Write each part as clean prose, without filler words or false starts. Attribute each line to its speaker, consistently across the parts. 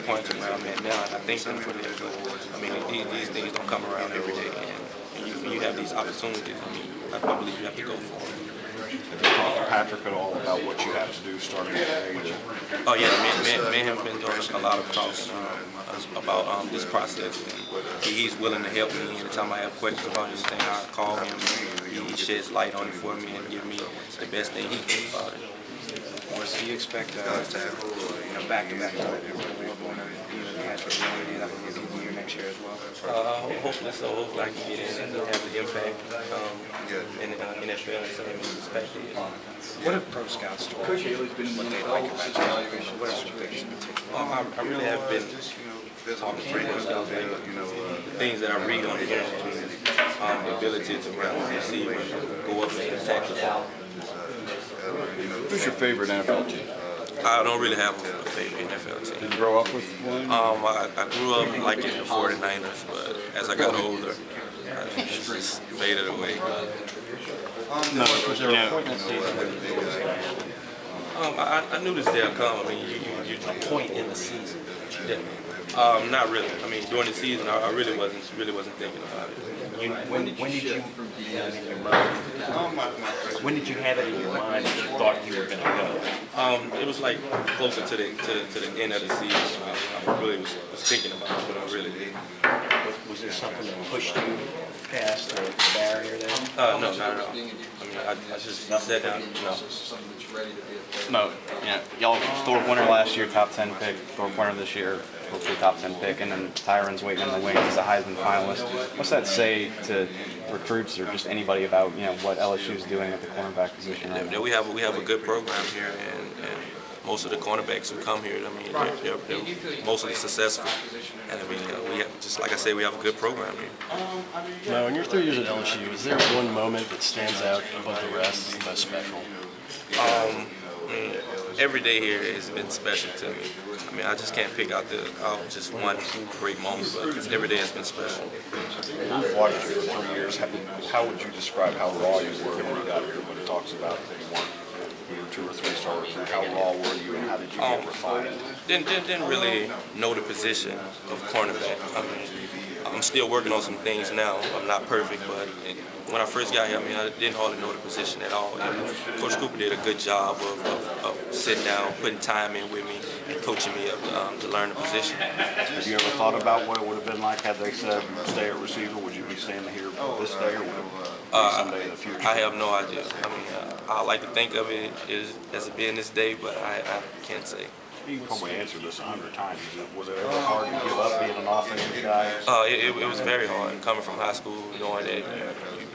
Speaker 1: disappointed to where I'm at now. And I think them for that, but I mean, these things don't come around every day. And when you have these opportunities, I mean, I believe you have to go for them.
Speaker 2: Have you talked to Patrick at all about what you have to do starting today?
Speaker 1: Oh yeah, me and him have been doing a lot of talks about this process, and he's willing to help me anytime I have questions about anything. I call him, he sheds light on it for me and give me the best thing he can about it.
Speaker 3: Do you expect back-to-back year next year as well?
Speaker 1: Hopefully so. Hopefully I can get in and have the impact in NFL and some perspective.
Speaker 3: What have pro scouts told you? What they like about you? What expectations?
Speaker 1: I really have been talking to pro scouts lately. The things that I read on the internet, the ability to run, receive, go up and attack the ball.
Speaker 2: Who's your favorite NFL team?
Speaker 1: I don't really have a favorite NFL team.
Speaker 2: Did you grow up with one?
Speaker 1: I grew up liking the 49ers, but as I got older, I just faded away.
Speaker 2: No,
Speaker 3: Was there a point in the season
Speaker 1: I knew this day would come. I mean, you
Speaker 3: a point in the season?
Speaker 1: not really. I mean, during the season, I really wasn't thinking about it.
Speaker 3: When did you have it in your mind? When did you have it in your mind that you thought you were going to go?
Speaker 1: It was like closer to the end of the season. I really was thinking about it, but I really didn't.
Speaker 3: Was there something that pushed you past the barrier there?
Speaker 1: No, not at all. I mean, I just sat down.
Speaker 4: No, yeah, y'all Thorpe winner last year, top 10 pick. Thorpe winner this year, hopefully top 10 pick, and then Tyron's waiting in the wings as a Heisman finalist. What's that say to recruits or just anybody about what LSU is doing at the cornerback position right now?
Speaker 1: We have a good program here, and most of the cornerbacks who come here, I mean, they're mostly successful. And I mean, we have, just like I said, we have a good program here.
Speaker 5: Now, in your 3 years at LSU, is there one moment that stands out above the rest as the most special?
Speaker 1: I mean, every day here has been special to me. I mean, I just can't pick out just one great moment, but every day has been special.
Speaker 2: I've watched you for 3 years. How would you describe how raw you were when you got here? When it talks about that you weren't 2 or 3 stars, how raw were you and how did you get refined?
Speaker 1: Didn't really know the position of cornerback. I mean, I'm still working on some things now. I'm not perfect, but when I first got here, I mean, I didn't hardly know the position at all. And Coach Cooper did a good job of sitting down, putting time in with me, and coaching me up to learn the position.
Speaker 2: Have you ever thought about what it would have been like had they said stay at receiver? Would you be standing here this day or would it be someday in the future?
Speaker 1: I have no idea. I mean, I like to think of it as it being this day, but I can't say.
Speaker 2: You probably answered this 100 times. Was it ever hard to give up being an offensive guy?
Speaker 1: It was very hard coming from high school, knowing that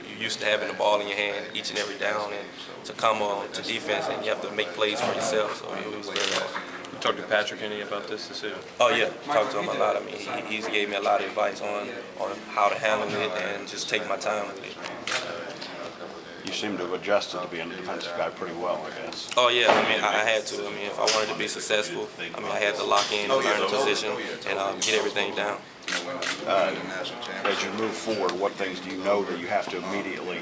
Speaker 1: you're used to having the ball in your hand each and every down, and to come on to defense and you have to make plays for yourself. So it was very hard.
Speaker 5: You talked to Patrick any about this decision?
Speaker 1: Oh yeah, talked to him a lot. I mean, he's gave me a lot of advice on how to handle it and just take my time with it.
Speaker 2: You seem to have adjusted to being a defensive guy pretty well, I guess.
Speaker 1: Oh yeah, I mean, I had to. I mean, if I wanted to be successful, I mean, I had to lock in, learn the position, and get everything down.
Speaker 2: As you move forward, what things do you know that you have to immediately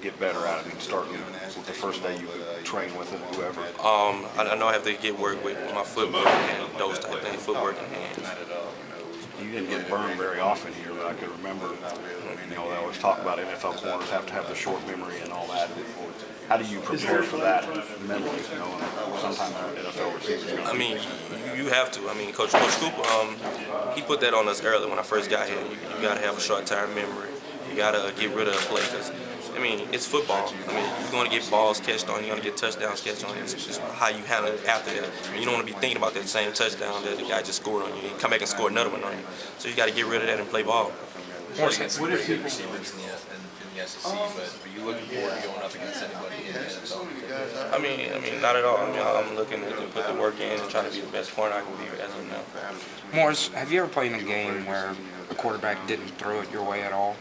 Speaker 2: get better at? I mean, starting with the first day you train with it, whoever.
Speaker 1: I know I have to get work with my footwork and those type of things, footwork and hands.
Speaker 2: You didn't get burned very often here, but I could remember, they always talk about NFL corners have to have the short memory and all that. How do you prepare for that mentally, sometimes NFL receivers?
Speaker 1: I mean, you have to. I mean, Coach Cooper, he put that on us early when I first got here. You got to have a short-term memory. You got to get rid of the play because, I mean, it's football. I mean, you're going to get balls catched on you. You're going to get touchdowns catched on you. It's just how you handle it after that. I mean, you don't want to be thinking about that same touchdown that the guy just scored on you. He come back and score another one on you. So you got to get rid of that and play ball.
Speaker 6: What if good receivers in the SEC, but are you looking forward to going up against anybody in the NFL?
Speaker 1: I mean, not at all. I mean, I'm looking to put the work in and try to be the best corner I can be as of now.
Speaker 7: Morris, have you ever played in a game where a quarterback didn't throw it your way at all?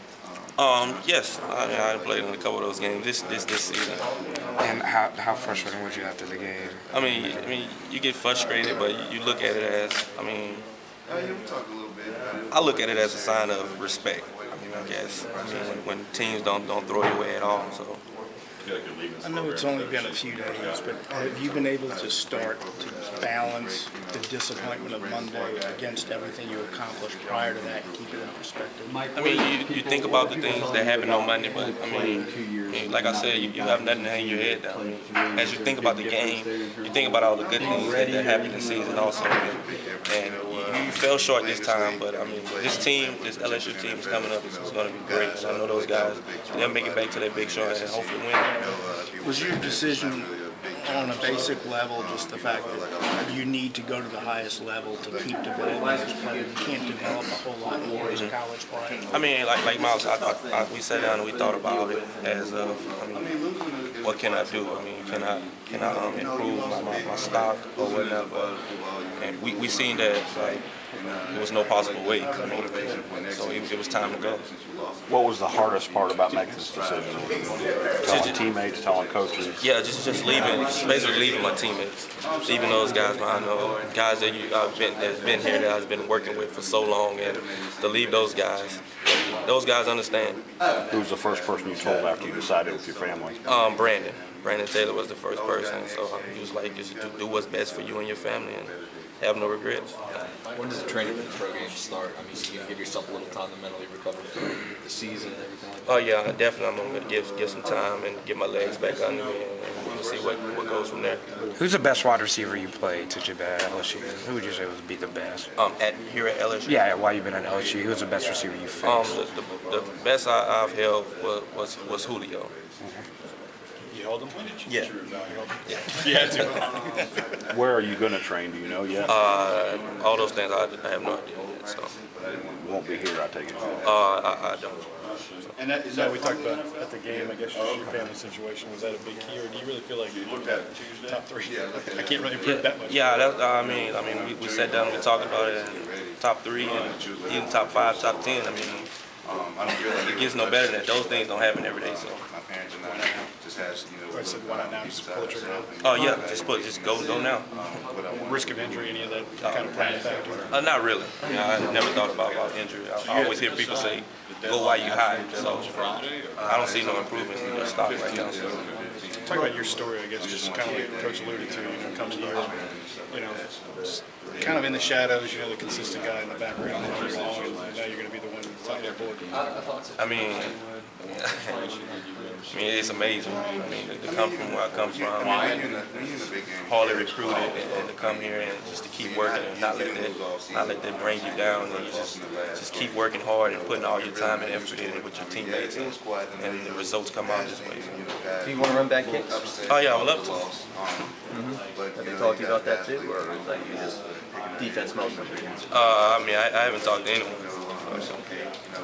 Speaker 1: Yes, I played in a couple of those games this season.
Speaker 7: And how frustrating was you after the game?
Speaker 1: I mean, you get frustrated, but you look at it as, I look at it as a sign of respect. I mean, I guess. I mean, when teams don't throw your way at all. So.
Speaker 8: I know it's only been a few days, but have you been able to start to balance the disappointment of Monday against everything you accomplished prior to that and keep it in perspective?
Speaker 1: I mean, you think about the things that happened on Monday, but I mean, like I said, you have nothing to hang your head down. I mean, as you think about the game, you think about all the good things that happened this season also. And you fell short this time, but I mean, this team, this LSU team is coming up. It's going to be great. So I know those guys, they'll make it back to their big show and hopefully win.
Speaker 8: Was your decision on a basic level just the fact that you need to go to the highest level to keep developing as a player? You can't develop a whole lot more as college player.
Speaker 1: I mean, like Miles, we sat down and we thought about it as I mean, what can I do? I mean, can I improve my stock or whatever? And we seen that like there was no possible way. I mean, so it was time to go.
Speaker 2: What was the hardest part about making this decision? Telling teammates, telling coaches?
Speaker 1: Yeah, just leaving, basically leaving my teammates, leaving those guys behind, guys that that's been here that I've been working with for so long, and to leave those guys understand.
Speaker 2: Who was the first person you told after you decided with your family?
Speaker 1: Brandon Taylor was the first person, so he was like, just do what's best for you and your family and have no regrets.
Speaker 6: When does the training for the pro game start? I mean, you give yourself a little time to mentally recover from the season and everything like that.
Speaker 1: Oh yeah, definitely. I'm gonna give some time and get my legs back under me, and we'll see what goes from there.
Speaker 7: Who's the best wide receiver you played to at LSU? Who would you say would be the best?
Speaker 1: Here at LSU?
Speaker 7: Yeah, while you've been at LSU, who's the best receiver you faced?
Speaker 1: The best I've held was Julio.
Speaker 8: You hold them?
Speaker 1: Yeah.
Speaker 8: Yeah, too.
Speaker 2: Where are you going to train? Do you know yet?
Speaker 1: All those things I have no idea yet. So.
Speaker 2: You won't be here, I take it.
Speaker 1: I don't.
Speaker 8: And that we talked about at the game, I guess your family situation, was that a big key, or do you really feel like you looked at top three? I can't really improve that much.
Speaker 1: Yeah, I mean, we sat down and we talked about it. Top 3 and even top 5, top 10. I mean, it gets no better than that. Those things don't happen every day. So.
Speaker 8: I said, why not now? Just pull the trigger now.
Speaker 1: Oh yeah, just go now.
Speaker 8: Risk of injury, any of that kind of playing factor?
Speaker 1: Not really. I never thought about injury. I always hear people say, go while you hide. So I don't see no improvement in your stock right now. So.
Speaker 8: Talk about your story, I guess, just kind of like Coach alluded to, coming here, just kind of in the shadows, the consistent guy in the background all year long, and now you're going to be the one top of the board.
Speaker 1: I mean, it's amazing. I mean, to come from where I come from, hardly recruited, and to come here and just to keep working and not let that bring you down, and you just keep working hard and putting all your time and effort in with your teammates, and the results come out this way.
Speaker 3: Do you want to run back kicks?
Speaker 1: Oh yeah, I would love to.
Speaker 3: Have they talked to you about that too, or is that you just defense mostly?
Speaker 1: I mean, I haven't talked to anyone.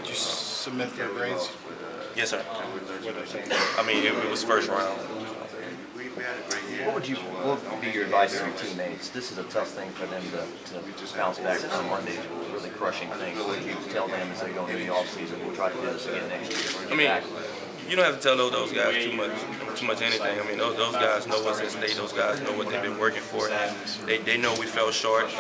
Speaker 8: Did you submit for grades?
Speaker 1: Yes, sir. I mean, it was first round.
Speaker 3: What would be your advice to your teammates? This is a tough thing for them to bounce back from Monday, really crushing thing. What would you tell them as they go into the offseason? We'll try to do this again next year.
Speaker 1: I mean, you don't have to tell those guys too much anything. I mean, those guys know what's at stake. Those guys know what they've been working for. They know we fell short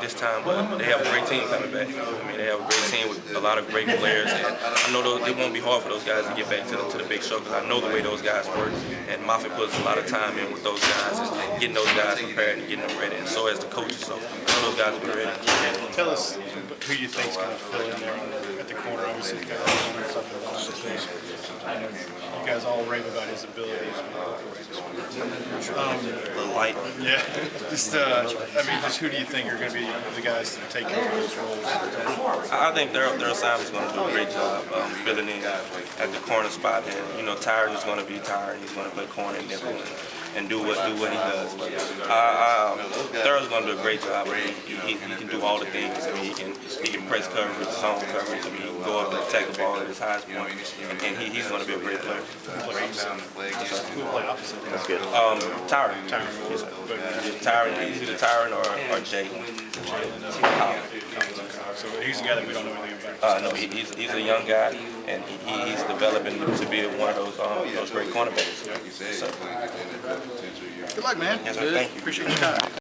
Speaker 1: this time, but they have a great team coming back. I mean, they have a great team with a lot of great players, and I know it won't be hard for those guys to get back to the big show because I know the way those guys work, and Moffitt puts a lot of time in with those guys and getting those guys prepared and getting them ready, and so as the coaches. So I know those guys will be ready.
Speaker 8: Tell us who you think's going to fill in there at the corner. Obviously, you've got something on the place. I know you guys all rave about his abilities.
Speaker 1: Light.
Speaker 8: Yeah. Just who do you think are going to be the guys that take over those roles?
Speaker 1: I think their assignment's going to do a great job filling in at the corner spot. And Tyron is going to be Tyron. He's going to play corner and nickel and do what he does. But Thurl's going to do a great job. He can do all the things. I mean, he can press coverage, zone coverage. I mean, he can go up and attack the ball at his highest point, and he's going to be a great player.
Speaker 8: Who play opposite?
Speaker 2: That's good.
Speaker 1: Tyron. Yes, Tyron. He's either Tyron or Jalen.
Speaker 8: So he's the guy that we don't know anything about.
Speaker 1: No, he's a young guy, and he's developing to be one of those great cornerbacks. So.
Speaker 8: Good luck, man.
Speaker 1: Yes, sir. Thank you.
Speaker 8: Appreciate your time.